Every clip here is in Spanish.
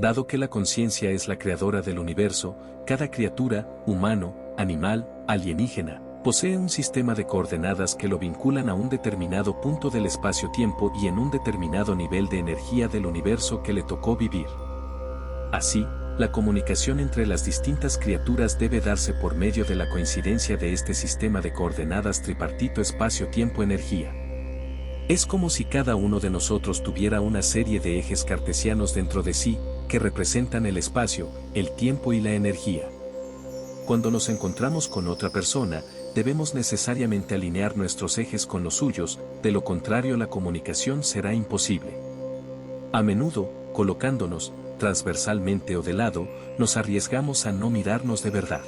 Dado que la conciencia es la creadora del universo, cada criatura, humano, animal, alienígena, posee un sistema de coordenadas que lo vinculan a un determinado punto del espacio-tiempo y en un determinado nivel de energía del universo que le tocó vivir. Así, la comunicación entre las distintas criaturas debe darse por medio de la coincidencia de este sistema de coordenadas tripartito espacio-tiempo-energía. Es como si cada uno de nosotros tuviera una serie de ejes cartesianos dentro de sí, que representan el espacio, el tiempo y la energía. Cuando nos encontramos con otra persona, debemos necesariamente alinear nuestros ejes con los suyos, de lo contrario la comunicación será imposible. A menudo, colocándonos, transversalmente o de lado, nos arriesgamos a no mirarnos de verdad.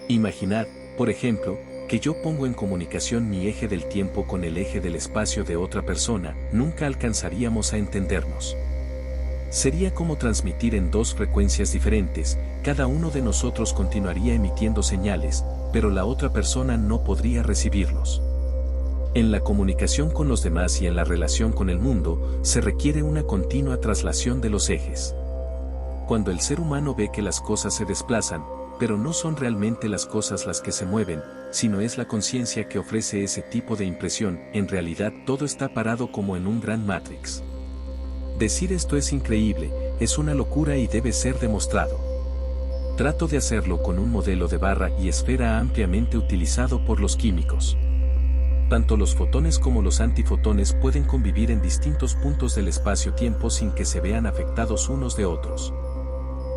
Imaginad, por ejemplo, que yo pongo en comunicación mi eje del tiempo con el eje del espacio de otra persona, nunca alcanzaríamos a entendernos. Sería como transmitir en dos frecuencias diferentes, cada uno de nosotros continuaría emitiendo señales, pero la otra persona no podría recibirlos. En la comunicación con los demás y en la relación con el mundo, se requiere una continua traslación de los ejes. Cuando el ser humano ve que las cosas se desplazan, pero no son realmente las cosas las que se mueven, sino es la conciencia que ofrece ese tipo de impresión, en realidad todo está parado como en un gran Matrix. Decir esto es increíble, es una locura y debe ser demostrado. Trato de hacerlo con un modelo de barra y esfera ampliamente utilizado por los químicos. Tanto los fotones como los antifotones pueden convivir en distintos puntos del espacio-tiempo sin que se vean afectados unos de otros.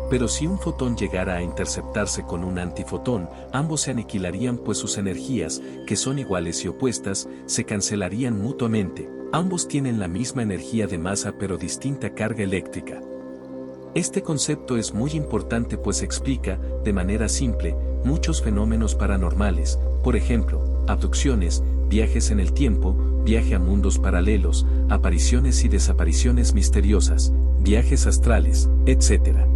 Pero si un fotón llegara a interceptarse con un antifotón, ambos se aniquilarían pues sus energías, que son iguales y opuestas, se cancelarían mutuamente. Ambos tienen la misma energía de masa pero distinta carga eléctrica. Este concepto es muy importante pues explica, de manera simple, muchos fenómenos paranormales, por ejemplo, abducciones, viajes en el tiempo, viaje a mundos paralelos, apariciones y desapariciones misteriosas, viajes astrales, etc.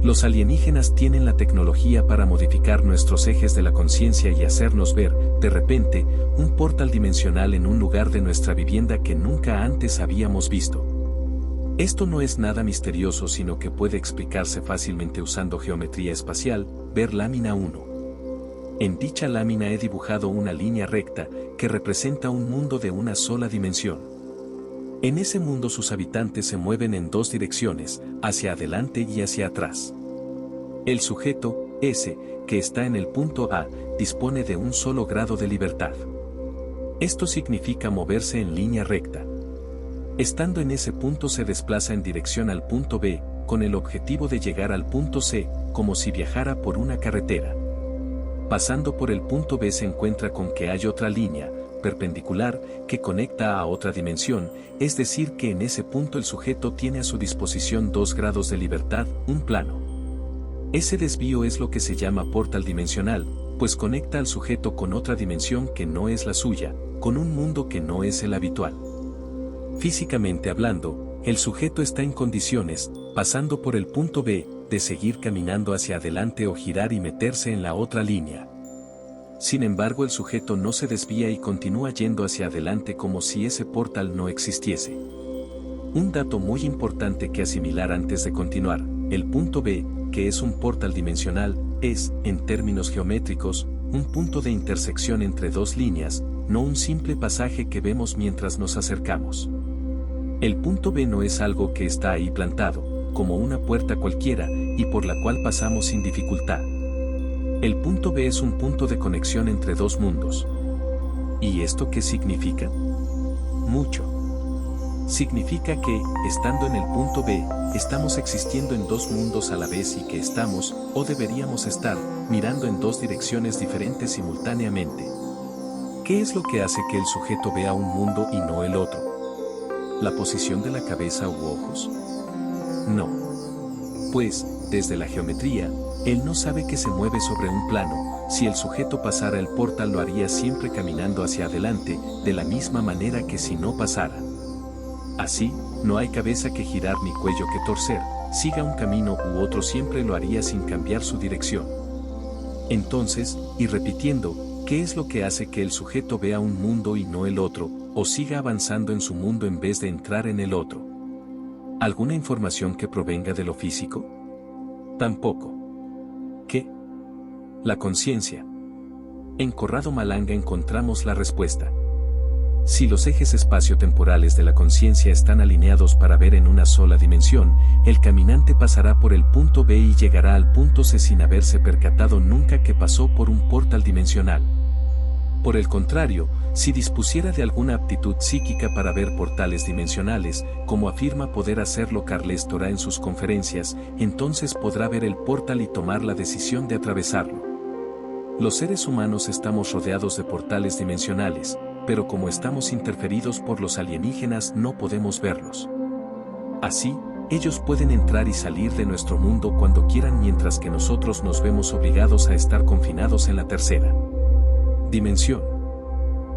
Los alienígenas tienen la tecnología para modificar nuestros ejes de la conciencia y hacernos ver, de repente, un portal dimensional en un lugar de nuestra vivienda que nunca antes habíamos visto. Esto no es nada misterioso sino que puede explicarse fácilmente usando geometría espacial, ver lámina 1. En dicha lámina he dibujado una línea recta que representa un mundo de una sola dimensión. En ese mundo sus habitantes se mueven en dos direcciones, hacia adelante y hacia atrás. El sujeto, S, que está en el punto A, dispone de un solo grado de libertad. Esto significa moverse en línea recta. Estando en ese punto se desplaza en dirección al punto B, con el objetivo de llegar al punto C, como si viajara por una carretera. Pasando por el punto B se encuentra con que hay otra línea, perpendicular, que conecta a otra dimensión, es decir que en ese punto el sujeto tiene a su disposición 2 grados de libertad, un plano. Ese desvío es lo que se llama portal dimensional, pues conecta al sujeto con otra dimensión que no es la suya, con un mundo que no es el habitual. Físicamente hablando, el sujeto está en condiciones, pasando por el punto B, de seguir caminando hacia adelante o girar y meterse en la otra línea. Sin embargo, el sujeto no se desvía y continúa yendo hacia adelante como si ese portal no existiese. Un dato muy importante que asimilar antes de continuar, el punto B, que es un portal dimensional, es, en términos geométricos, un punto de intersección entre dos líneas, no un simple pasaje que vemos mientras nos acercamos. El punto B no es algo que está ahí plantado, como una puerta cualquiera, y por la cual pasamos sin dificultad. El punto B es un punto de conexión entre dos mundos. ¿Y esto qué significa? Mucho. Significa que, estando en el punto B, estamos existiendo en dos mundos a la vez y que estamos, o deberíamos estar, mirando en dos direcciones diferentes simultáneamente. ¿Qué es lo que hace que el sujeto vea un mundo y no el otro? ¿La posición de la cabeza u ojos? No. Pues, desde la geometría, él no sabe que se mueve sobre un plano. Si el sujeto pasara el portal lo haría siempre caminando hacia adelante, de la misma manera que si no pasara. Así, no hay cabeza que girar ni cuello que torcer, siga un camino u otro siempre lo haría sin cambiar su dirección. Entonces, y repitiendo, ¿qué es lo que hace que el sujeto vea un mundo y no el otro, o siga avanzando en su mundo en vez de entrar en el otro? ¿Alguna información que provenga de lo físico? Tampoco. ¿Qué? La conciencia. En Corrado Malanga encontramos la respuesta. Si los ejes espaciotemporales de la conciencia están alineados para ver en una sola dimensión, el caminante pasará por el punto B y llegará al punto C sin haberse percatado nunca que pasó por un portal dimensional. Por el contrario, si dispusiera de alguna aptitud psíquica para ver portales dimensionales, como afirma poder hacerlo Carles Torá en sus conferencias, entonces podrá ver el portal y tomar la decisión de atravesarlo. Los seres humanos estamos rodeados de portales dimensionales, pero como estamos interferidos por los alienígenas no podemos verlos. Así, ellos pueden entrar y salir de nuestro mundo cuando quieran mientras que nosotros nos vemos obligados a estar confinados en la tercera dimensión.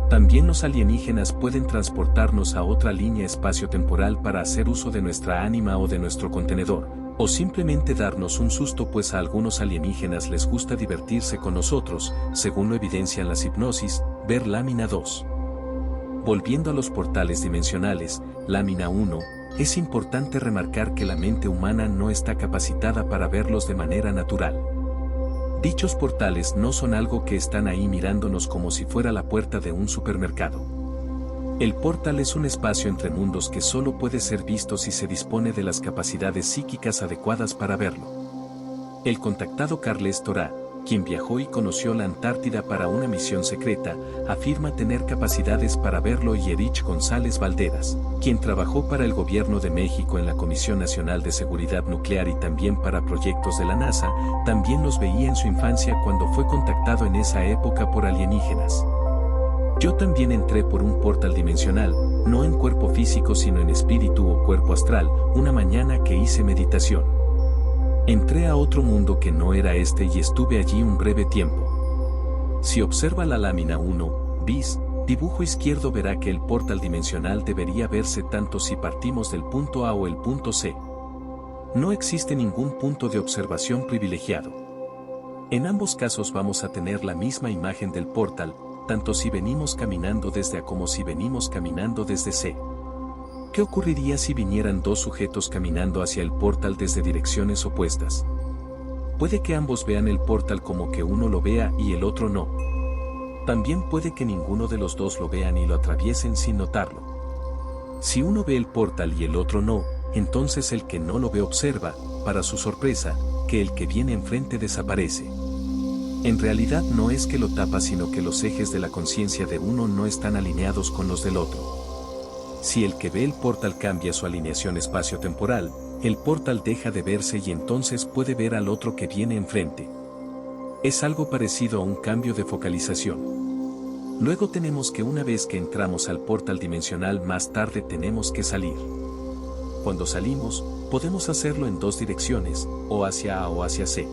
También los alienígenas pueden transportarnos a otra línea espaciotemporal para hacer uso de nuestra ánima o de nuestro contenedor, o simplemente darnos un susto pues a algunos alienígenas les gusta divertirse con nosotros, según lo evidencian las hipnosis, ver lámina 2. Volviendo a los portales dimensionales, lámina 1, es importante remarcar que la mente humana no está capacitada para verlos de manera natural. Dichos portales no son algo que están ahí mirándonos como si fuera la puerta de un supermercado. El portal es un espacio entre mundos que solo puede ser visto si se dispone de las capacidades psíquicas adecuadas para verlo. El contactado Carles Torá, quien viajó y conoció la Antártida para una misión secreta, afirma tener capacidades para verlo y Erich González Valderas, quien trabajó para el gobierno de México en la Comisión Nacional de Seguridad Nuclear y también para proyectos de la NASA, también los veía en su infancia cuando fue contactado en esa época por alienígenas. Yo también entré por un portal dimensional, no en cuerpo físico sino en espíritu o cuerpo astral, una mañana que hice meditación. Entré a otro mundo que no era este y estuve allí un breve tiempo. Si observa la lámina 1, bis, dibujo izquierdo verá que el portal dimensional debería verse tanto si partimos del punto A o el punto C. No existe ningún punto de observación privilegiado. En ambos casos vamos a tener la misma imagen del portal, tanto si venimos caminando desde A como si venimos caminando desde C. ¿Qué ocurriría si vinieran dos sujetos caminando hacia el portal desde direcciones opuestas? Puede que ambos vean el portal como que uno lo vea y el otro no. También puede que ninguno de los dos lo vean y lo atraviesen sin notarlo. Si uno ve el portal y el otro no, entonces el que no lo ve observa, para su sorpresa, que el que viene enfrente desaparece. En realidad no es que lo tapa sino que los ejes de la conciencia de uno no están alineados con los del otro. Si el que ve el portal cambia su alineación espacio-temporal, el portal deja de verse y entonces puede ver al otro que viene enfrente. Es algo parecido a un cambio de focalización. Luego tenemos que una vez que entramos al portal dimensional más tarde tenemos que salir. Cuando salimos, podemos hacerlo en dos direcciones, o hacia A o hacia C.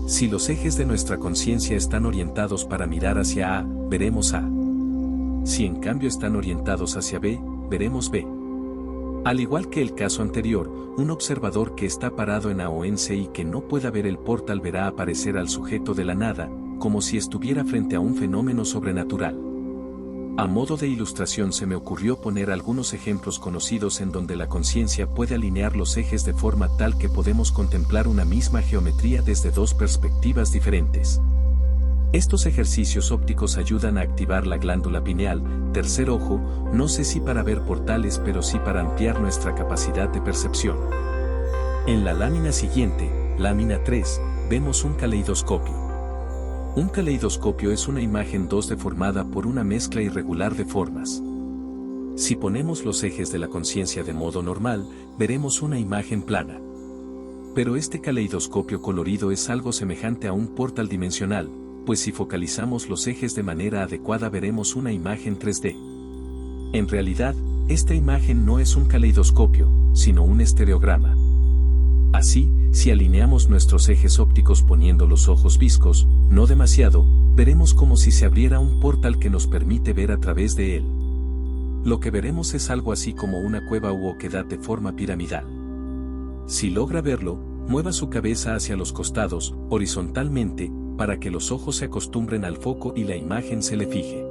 Si los ejes de nuestra conciencia están orientados para mirar hacia A, veremos A. Si en cambio están orientados hacia B, veremos B. Al igual que el caso anterior, un observador que está parado en A o en C y que no pueda ver el portal verá aparecer al sujeto de la nada, como si estuviera frente a un fenómeno sobrenatural. A modo de ilustración se me ocurrió poner algunos ejemplos conocidos en donde la conciencia puede alinear los ejes de forma tal que podemos contemplar una misma geometría desde dos perspectivas diferentes. Estos ejercicios ópticos ayudan a activar la glándula pineal, tercer ojo, no sé si para ver portales pero sí para ampliar nuestra capacidad de percepción. En la lámina siguiente, lámina 3, vemos un caleidoscopio. Un caleidoscopio es una imagen 2D formada por una mezcla irregular de formas. Si ponemos los ejes de la conciencia de modo normal, veremos una imagen plana. Pero este caleidoscopio colorido es algo semejante a un portal dimensional, pues si focalizamos los ejes de manera adecuada veremos una imagen 3D. En realidad, esta imagen no es un caleidoscopio, sino un estereograma. Así, si alineamos nuestros ejes ópticos poniendo los ojos viscos, no demasiado, veremos como si se abriera un portal que nos permite ver a través de él. Lo que veremos es algo así como una cueva u oquedad de forma piramidal. Si logra verlo, mueva su cabeza hacia los costados, horizontalmente, para que los ojos se acostumbren al foco y la imagen se le fije.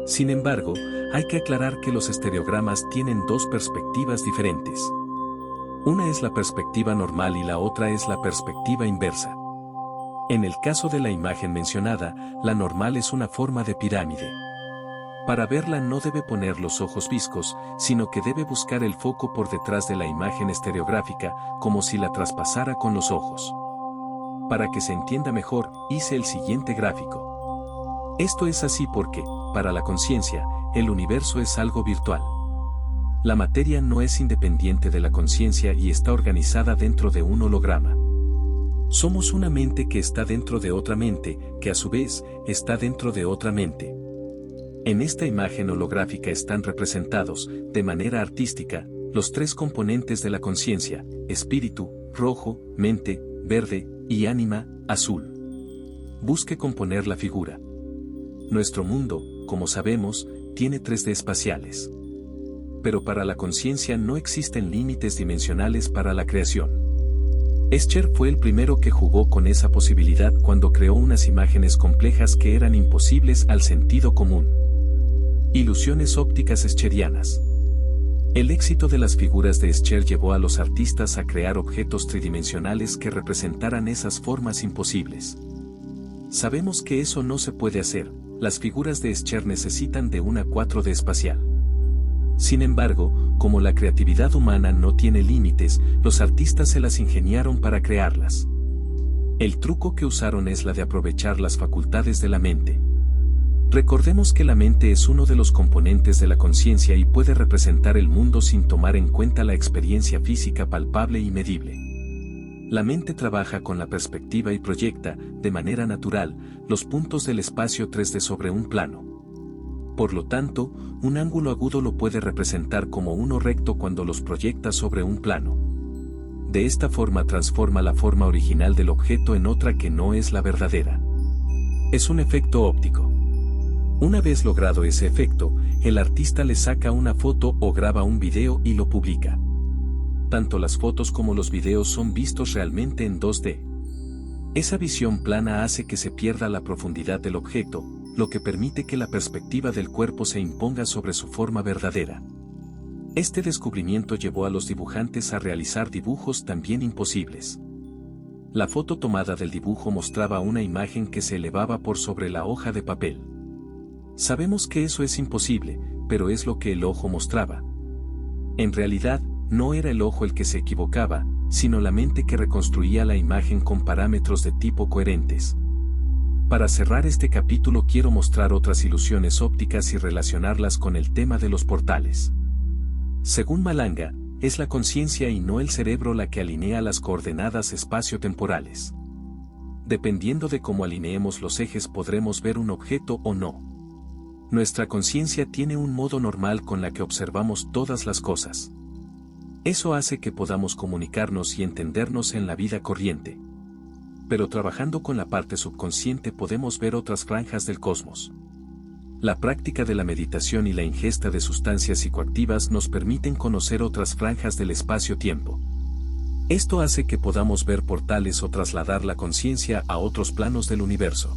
Sin embargo, hay que aclarar que los estereogramas tienen dos perspectivas diferentes. Una es la perspectiva normal y la otra es la perspectiva inversa. En el caso de la imagen mencionada, la normal es una forma de pirámide. Para verla no debe poner los ojos viscos, sino que debe buscar el foco por detrás de la imagen estereográfica, como si la traspasara con los ojos. Para que se entienda mejor, hice el siguiente gráfico. Esto es así porque, para la conciencia, el universo es algo virtual. La materia no es independiente de la conciencia y está organizada dentro de un holograma. Somos una mente que está dentro de otra mente, que a su vez, está dentro de otra mente. En esta imagen holográfica están representados, de manera artística, los tres componentes de la conciencia: espíritu, rojo, mente, verde, y ánima, azul. Busque componer la figura. Nuestro mundo, como sabemos, tiene 3D espaciales. Pero para la conciencia no existen límites dimensionales para la creación. Escher fue el primero que jugó con esa posibilidad cuando creó unas imágenes complejas que eran imposibles al sentido común. Ilusiones ópticas escherianas. El éxito de las figuras de Escher llevó a los artistas a crear objetos tridimensionales que representaran esas formas imposibles. Sabemos que eso no se puede hacer, las figuras de Escher necesitan de una 4D espacial. Sin embargo, como la creatividad humana no tiene límites, los artistas se las ingeniaron para crearlas. El truco que usaron es la de aprovechar las facultades de la mente. Recordemos que la mente es uno de los componentes de la conciencia y puede representar el mundo sin tomar en cuenta la experiencia física palpable y medible. La mente trabaja con la perspectiva y proyecta, de manera natural, los puntos del espacio 3D sobre un plano. Por lo tanto, un ángulo agudo lo puede representar como uno recto cuando los proyecta sobre un plano. De esta forma transforma la forma original del objeto en otra que no es la verdadera. Es un efecto óptico. Una vez logrado ese efecto, el artista le saca una foto o graba un video y lo publica. Tanto las fotos como los videos son vistos realmente en 2D. Esa visión plana hace que se pierda la profundidad del objeto, lo que permite que la perspectiva del cuerpo se imponga sobre su forma verdadera. Este descubrimiento llevó a los dibujantes a realizar dibujos también imposibles. La foto tomada del dibujo mostraba una imagen que se elevaba por sobre la hoja de papel. Sabemos que eso es imposible, pero es lo que el ojo mostraba. En realidad, no era el ojo el que se equivocaba, sino la mente que reconstruía la imagen con parámetros de tipo coherentes. Para cerrar este capítulo quiero mostrar otras ilusiones ópticas y relacionarlas con el tema de los portales. Según Malanga, es la conciencia y no el cerebro la que alinea las coordenadas espacio-temporales. Dependiendo de cómo alineemos los ejes podremos ver un objeto o no. Nuestra conciencia tiene un modo normal con la que observamos todas las cosas. Eso hace que podamos comunicarnos y entendernos en la vida corriente. Pero trabajando con la parte subconsciente podemos ver otras franjas del cosmos. La práctica de la meditación y la ingesta de sustancias psicoactivas nos permiten conocer otras franjas del espacio-tiempo. Esto hace que podamos ver portales o trasladar la conciencia a otros planos del universo.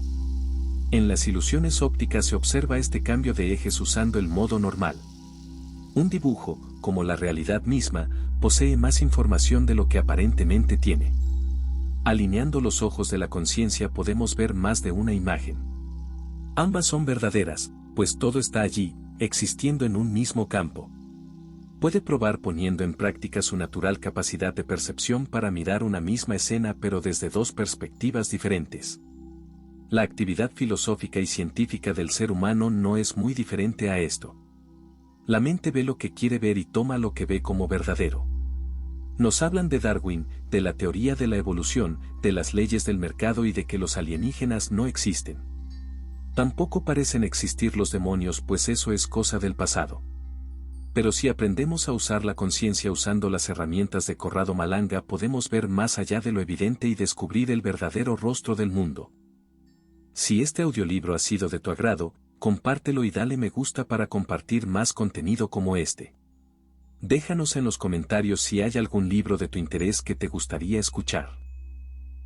En las ilusiones ópticas se observa este cambio de ejes usando el modo normal. Un dibujo, como la realidad misma, posee más información de lo que aparentemente tiene. Alineando los ojos de la conciencia podemos ver más de una imagen. Ambas son verdaderas, pues todo está allí, existiendo en un mismo campo. Puede probar poniendo en práctica su natural capacidad de percepción para mirar una misma escena pero desde dos perspectivas diferentes. La actividad filosófica y científica del ser humano no es muy diferente a esto. La mente ve lo que quiere ver y toma lo que ve como verdadero. Nos hablan de Darwin, de la teoría de la evolución, de las leyes del mercado y de que los alienígenas no existen. Tampoco parecen existir los demonios, pues eso es cosa del pasado. Pero si aprendemos a usar la conciencia usando las herramientas de Corrado Malanga podemos ver más allá de lo evidente y descubrir el verdadero rostro del mundo. Si este audiolibro ha sido de tu agrado, compártelo y dale me gusta para compartir más contenido como este. Déjanos en los comentarios si hay algún libro de tu interés que te gustaría escuchar.